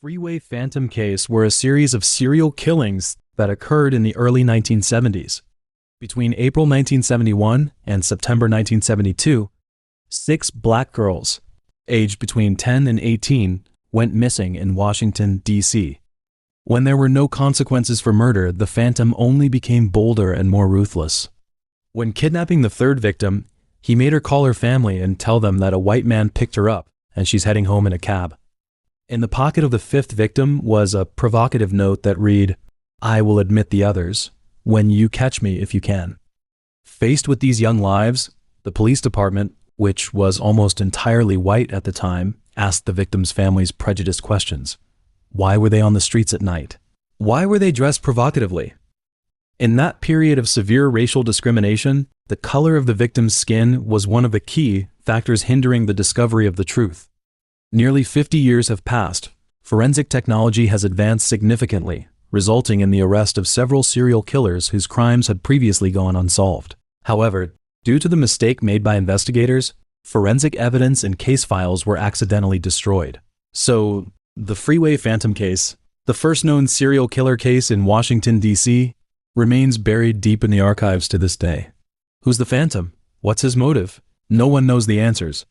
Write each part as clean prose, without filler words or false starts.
Freeway Phantom case were a series of serial killings that occurred in the early 1970s. Between April 1971 and September 1972, 6 black girls, aged between 10 and 18, went missing in Washington, D.C. When there were no consequences for murder, the Phantom only became bolder and more ruthless. When kidnapping the 3rd victim, he made her call her family and tell them that a white man picked her up and she's heading home in a cab. In the pocket of the 5th victim was a provocative note that read, "I will admit the others, when you catch me if you can." Faced with these young lives, the police department, which was almost entirely white at the time, asked the victims' families prejudiced questions. Why were they on the streets at night? Why were they dressed provocatively? In that period of severe racial discrimination, the color of the victim's skin was one of the key factors hindering the discovery of the truth. Nearly 50 years have passed. Forensic technology has advanced significantly, resulting in the arrest of several serial killers whose crimes had previously gone unsolved. However, due to the mistake made by investigators, forensic evidence and case files were accidentally destroyed. So, the Freeway Phantom case, the first known serial killer case in Washington, D.C., remains buried deep in the archives to this day. Who's the Phantom? What's his motive? No one knows the answers.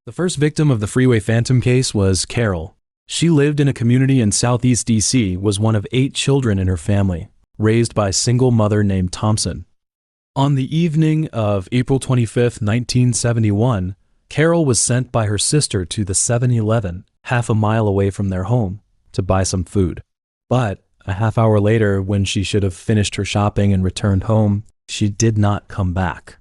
The first victim of the Freeway Phantom case was Carol. She lived in a community in Southeast D.C., was one of 8 children in her family, raised by a single mother named Thompson. On the evening of April 25, 1971, Carol was sent by her sister to the 7-Eleven, half a mile away from their home, to buy some food. But a half hour later, when she should have finished her shopping and returned home, she did not come back.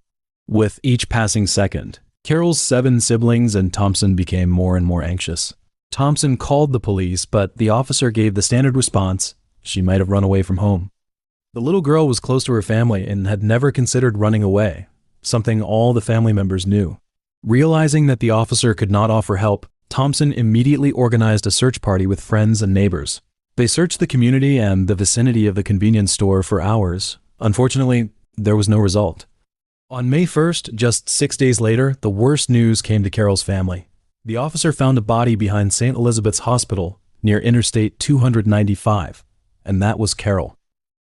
With each passing second, Carol's 7 siblings and Thompson became more and more anxious. Thompson called the police, but the officer gave the standard response: she might have run away from home. The little girl was close to her family and had never considered running away, something all the family members knew. Realizing that the officer could not offer help, Thompson immediately organized a search party with friends and neighbors. They searched the community and the vicinity of the convenience store for hours. Unfortunately, there was no result. On May 1st, just 6 days later, the worst news came to Carol's family. The officer found a body behind St. Elizabeth's Hospital near Interstate 295, and that was Carol.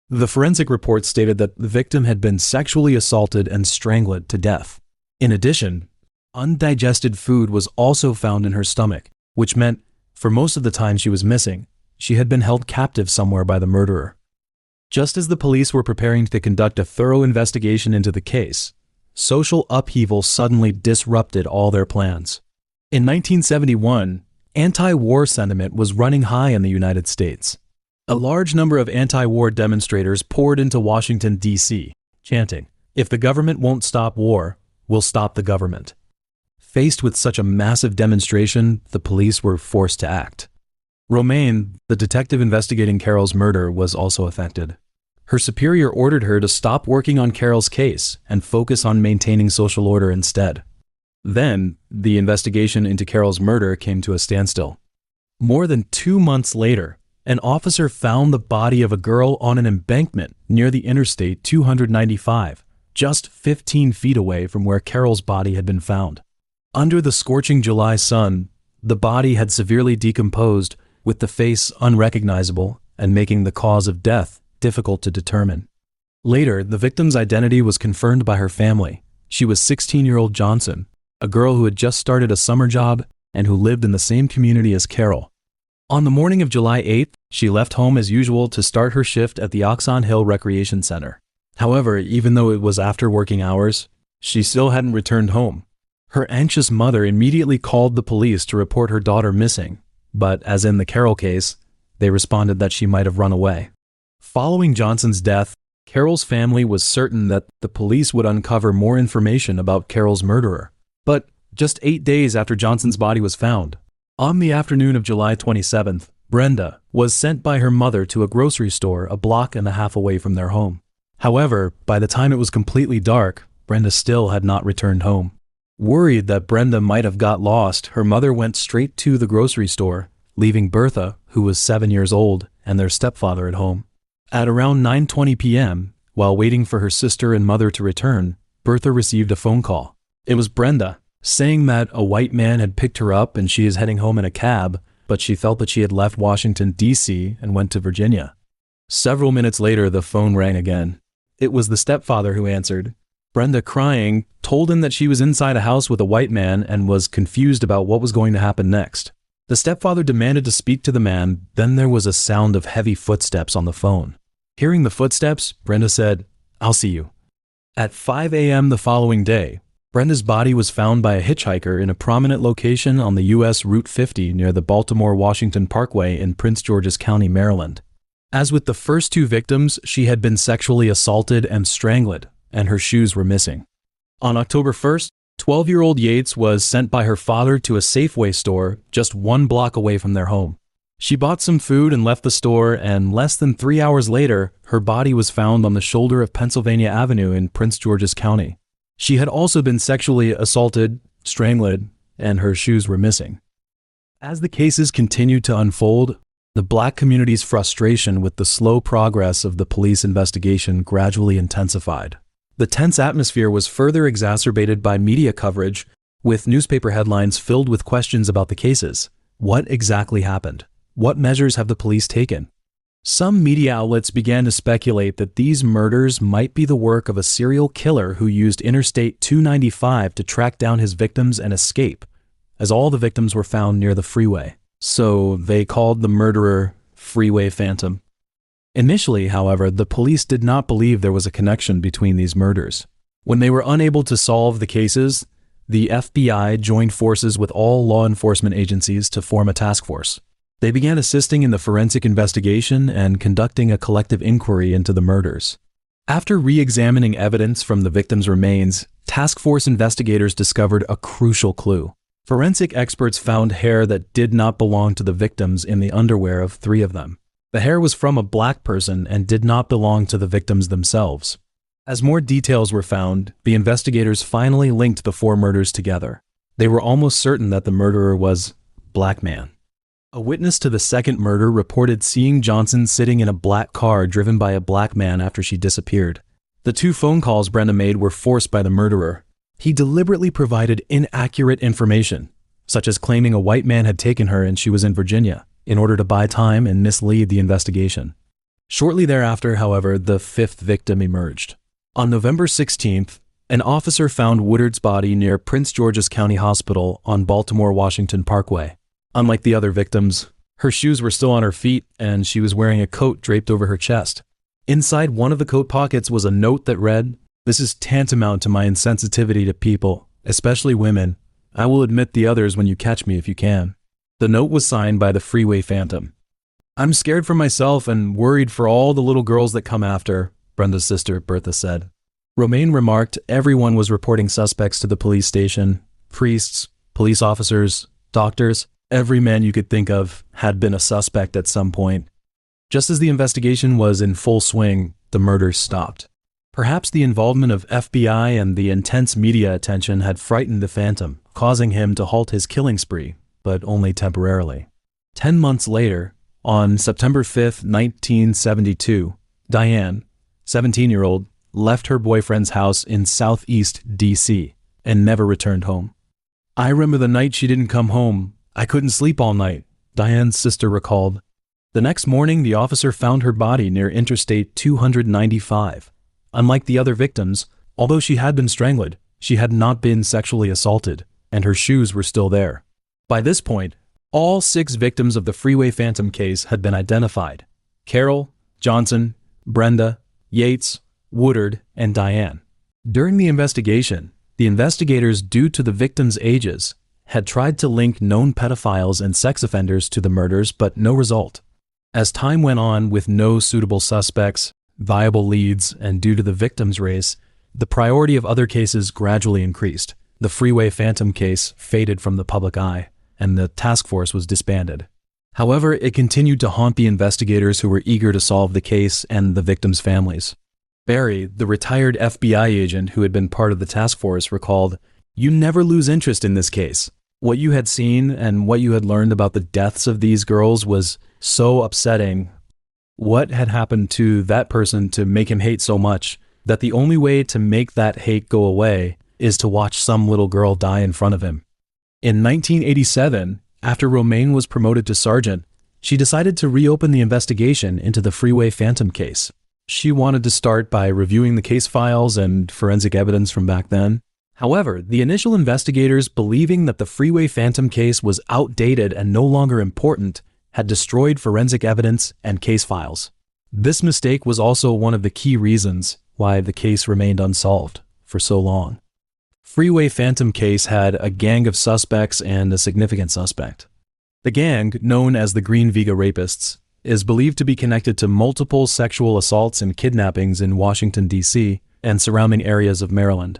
The forensic report stated that the victim had been sexually assaulted and strangled to death. In addition, undigested food was also found in her stomach, which meant, for most of the time she was missing, she had been held captive somewhere by the murderer. Just as the police were preparing to conduct a thorough investigation into the case, social upheaval suddenly disrupted all their plans. In 1971, anti-war sentiment was running high in the United States. A large number of anti-war demonstrators poured into Washington, D.C., chanting, "If the government won't stop war, we'll stop the government." Faced with such a massive demonstration, the police were forced to act. Romaine, the detective investigating Carol's murder, was also affected. Her superior ordered her to stop working on Carol's case and focus on maintaining social order instead. Then, the investigation into Carol's murder came to a standstill. More than 2 months later, an officer found the body of a girl on an embankment near the Interstate 295, just 15 feet away from where Carol's body had been found. Under the scorching July sun, the body had severely decomposed, with the face unrecognizable and making the cause of death difficult to determine. Later, the victim's identity was confirmed by her family. She was 16-year-old Johnson, a girl who had just started a summer job and who lived in the same community as Carol. On the morning of July 8th, she left home as usual to start her shift at the Oxon Hill Recreation Center. However, even though it was after working hours, she still hadn't returned home. Her anxious mother immediately called the police to report her daughter missing, but as in the Carol case, they responded that she might have run away. Following Johnson's death, Carol's family was certain that the police would uncover more information about Carol's murderer. But just 8 days after Johnson's body was found, on the afternoon of July 27th, Brenda was sent by her mother to a grocery store a block and a half away from their home. However, by the time it was completely dark, Brenda still had not returned home. Worried that Brenda might have got lost, her mother went straight to the grocery store, leaving Bertha, who was 7 years old, and their stepfather at home. At around 9:20 p.m., while waiting for her sister and mother to return, Bertha received a phone call. It was Brenda, saying that a white man had picked her up and she is heading home in a cab, but she felt that she had left Washington, D.C. and went to Virginia. Several minutes later, the phone rang again. It was the stepfather who answered. Brenda, crying, told him that she was inside a house with a white man and was confused about what was going to happen next. The stepfather demanded to speak to the man, then there was a sound of heavy footsteps on the phone. Hearing the footsteps, Brenda said, "I'll see you." At 5 a.m. the following day, Brenda's body was found by a hitchhiker in a prominent location on the U.S. Route 50 near the Baltimore-Washington Parkway in Prince George's County, Maryland. As with the first two victims, she had been sexually assaulted and strangled, and her shoes were missing. On October 1st, 12-year-old Yates was sent by her father to a Safeway store just 1 block away from their home. She bought some food and left the store, and less than 3 hours later, her body was found on the shoulder of Pennsylvania Avenue in Prince George's County. She had also been sexually assaulted, strangled, and her shoes were missing. As the cases continued to unfold, the Black community's frustration with the slow progress of the police investigation gradually intensified. The tense atmosphere was further exacerbated by media coverage, with newspaper headlines filled with questions about the cases. What exactly happened? What measures have the police taken? Some media outlets began to speculate that these murders might be the work of a serial killer who used Interstate 295 to track down his victims and escape, as all the victims were found near the freeway. So they called the murderer Freeway Phantom. Initially, however, the police did not believe there was a connection between these murders. When they were unable to solve the cases, the FBI joined forces with all law enforcement agencies to form a task force. They began assisting in the forensic investigation and conducting a collective inquiry into the murders. After re-examining evidence from the victims' remains, task force investigators discovered a crucial clue. Forensic experts found hair that did not belong to the victims in the underwear of 3 of them. The hair was from a Black person and did not belong to the victims themselves. As more details were found, the investigators finally linked the 4 murders together. They were almost certain that the murderer was a Black man. A witness to the second murder reported seeing Johnson sitting in a black car driven by a Black man after she disappeared. The 2 phone calls Brenda made were forced by the murderer. He deliberately provided inaccurate information, such as claiming a white man had taken her and she was in Virginia, in order to buy time and mislead the investigation. Shortly thereafter, however, the 5th victim emerged. On November 16th, an officer found Woodard's body near Prince George's County Hospital on Baltimore-Washington Parkway. Unlike the other victims, her shoes were still on her feet and she was wearing a coat draped over her chest. Inside one of the coat pockets was a note that read, "This is tantamount to my insensitivity to people, especially women. I will admit the others when you catch me if you can." The note was signed by the Freeway Phantom. "I'm scared for myself and worried for all the little girls that come after," Brenda's sister, Bertha, said. Romaine remarked everyone was reporting suspects to the police station. Priests, police officers, doctors, every man you could think of had been a suspect at some point. Just as the investigation was in full swing, the murders stopped. Perhaps the involvement of FBI and the intense media attention had frightened the Phantom, causing him to halt his killing spree, but only temporarily. 10 months later, on September 5, 1972, Diane, 17-year-old, left her boyfriend's house in Southeast D.C. and never returned home. "I remember the night she didn't come home. I couldn't sleep all night," Diane's sister recalled. The next morning, the officer found her body near Interstate 295. Unlike the other victims, although she had been strangled, she had not been sexually assaulted, and her shoes were still there. By this point, all 6 victims of the Freeway Phantom case had been identified: Carol, Johnson, Brenda, Yates, Woodard, and Diane. During the investigation, the investigators, due to the victims' ages, had tried to link known pedophiles and sex offenders to the murders, but no result. As time went on with no suitable suspects, viable leads, and due to the victims' race, the priority of other cases gradually increased. The Freeway Phantom case faded from the public eye, and the task force was disbanded. However, it continued to haunt the investigators who were eager to solve the case and the victims' families. Barry, the retired FBI agent who had been part of the task force, recalled, "You never lose interest in this case. What you had seen and what you had learned about the deaths of these girls was so upsetting. What had happened to that person to make him hate so much that the only way to make that hate go away is to watch some little girl die in front of him." In 1987, After Romaine was promoted to sergeant, she decided to reopen the investigation into the Freeway Phantom case. She wanted to start by reviewing the case files and forensic evidence from back then. However, the initial investigators, believing that the Freeway Phantom case was outdated and no longer important, had destroyed forensic evidence and case files. This mistake was also one of the key reasons why the case remained unsolved for so long. Freeway Phantom case had a gang of suspects and a significant suspect. The gang, known as the Green Viga Rapists, is believed to be connected to multiple sexual assaults and kidnappings in Washington, D.C. and surrounding areas of Maryland.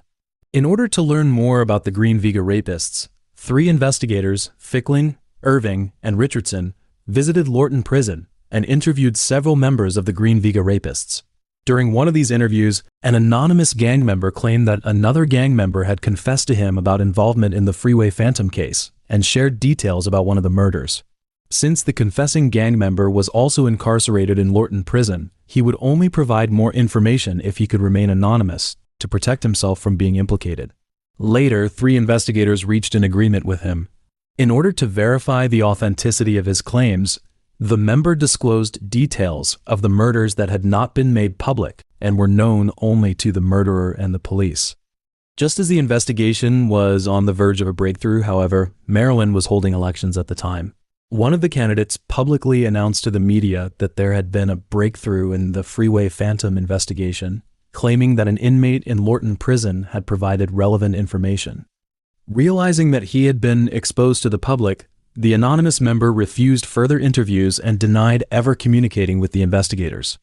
In order to learn more about the Green Viga Rapists, 3 investigators, Fickling, Irving, and Richardson, visited Lorton Prison and interviewed several members of the Green Viga Rapists. During one of these interviews, an anonymous gang member claimed that another gang member had confessed to him about involvement in the Freeway Phantom case and shared details about one of the murders. Since the confessing gang member was also incarcerated in Lorton Prison, he would only provide more information if he could remain anonymous to protect himself from being implicated. Later, 3 investigators reached an agreement with him. In order to verify the authenticity of his claims, the member disclosed details of the murders that had not been made public and were known only to the murderer and the police. Just as the investigation was on the verge of a breakthrough, however, Maryland was holding elections at the time. One of the candidates publicly announced to the media that there had been a breakthrough in the Freeway Phantom investigation, claiming that an inmate in Lorton Prison had provided relevant information. Realizing that he had been exposed to the public, the anonymous member refused further interviews and denied ever communicating with the investigators.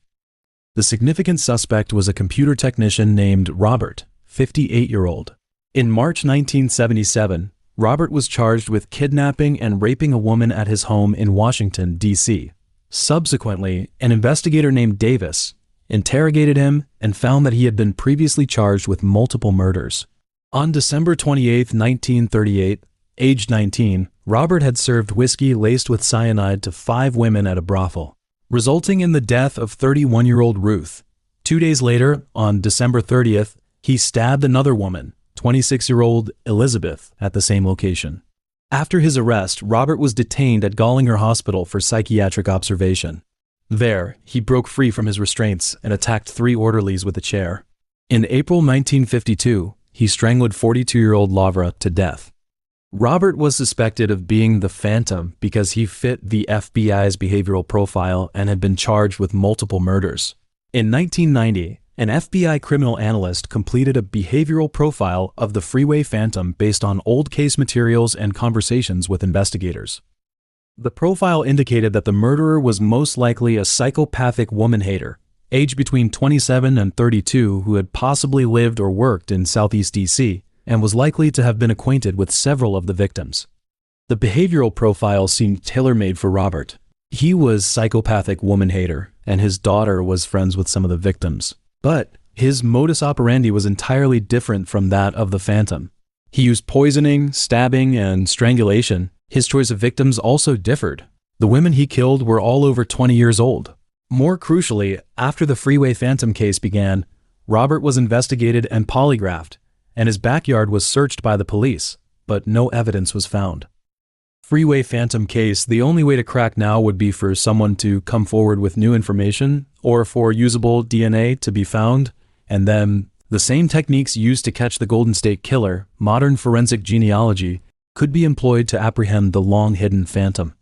The significant suspect was a computer technician named Robert, 58-year-old. In March 1977, Robert was charged with kidnapping and raping a woman at his home in Washington, D.C. Subsequently, an investigator named Davis interrogated him and found that he had been previously charged with multiple murders. On December 28, 1938, aged 19, Robert had served whiskey laced with cyanide to 5 women at a brothel, resulting in the death of 31-year-old Ruth. 2 days later, on December 30th, he stabbed another woman, 26-year-old Elizabeth, at the same location. After his arrest, Robert was detained at Gollinger Hospital for psychiatric observation. There, he broke free from his restraints and attacked 3 orderlies with a chair. In April 1952, he strangled 42-year-old Lavra to death. Robert was suspected of being the Phantom because he fit the FBI's behavioral profile and had been charged with multiple murders. In 1990, an FBI criminal analyst completed a behavioral profile of the Freeway Phantom based on old case materials and conversations with investigators. The profile indicated that the murderer was most likely a psychopathic woman-hater, aged between 27 and 32, who had possibly lived or worked in Southeast D.C., and was likely to have been acquainted with several of the victims. The behavioral profile seemed tailor-made for Robert. He was psychopathic woman-hater, and his daughter was friends with some of the victims. But his modus operandi was entirely different from that of the Phantom. He used poisoning, stabbing, and strangulation. His choice of victims also differed. The women he killed were all over 20 years old. More crucially, after the Freeway Phantom case began, Robert was investigated and polygraphed, and his backyard was searched by the police, but no evidence was found. Freeway Phantom case, the only way to crack now would be for someone to come forward with new information or for usable DNA to be found, and then the same techniques used to catch the Golden State Killer, modern forensic genealogy, could be employed to apprehend the long-hidden Phantom.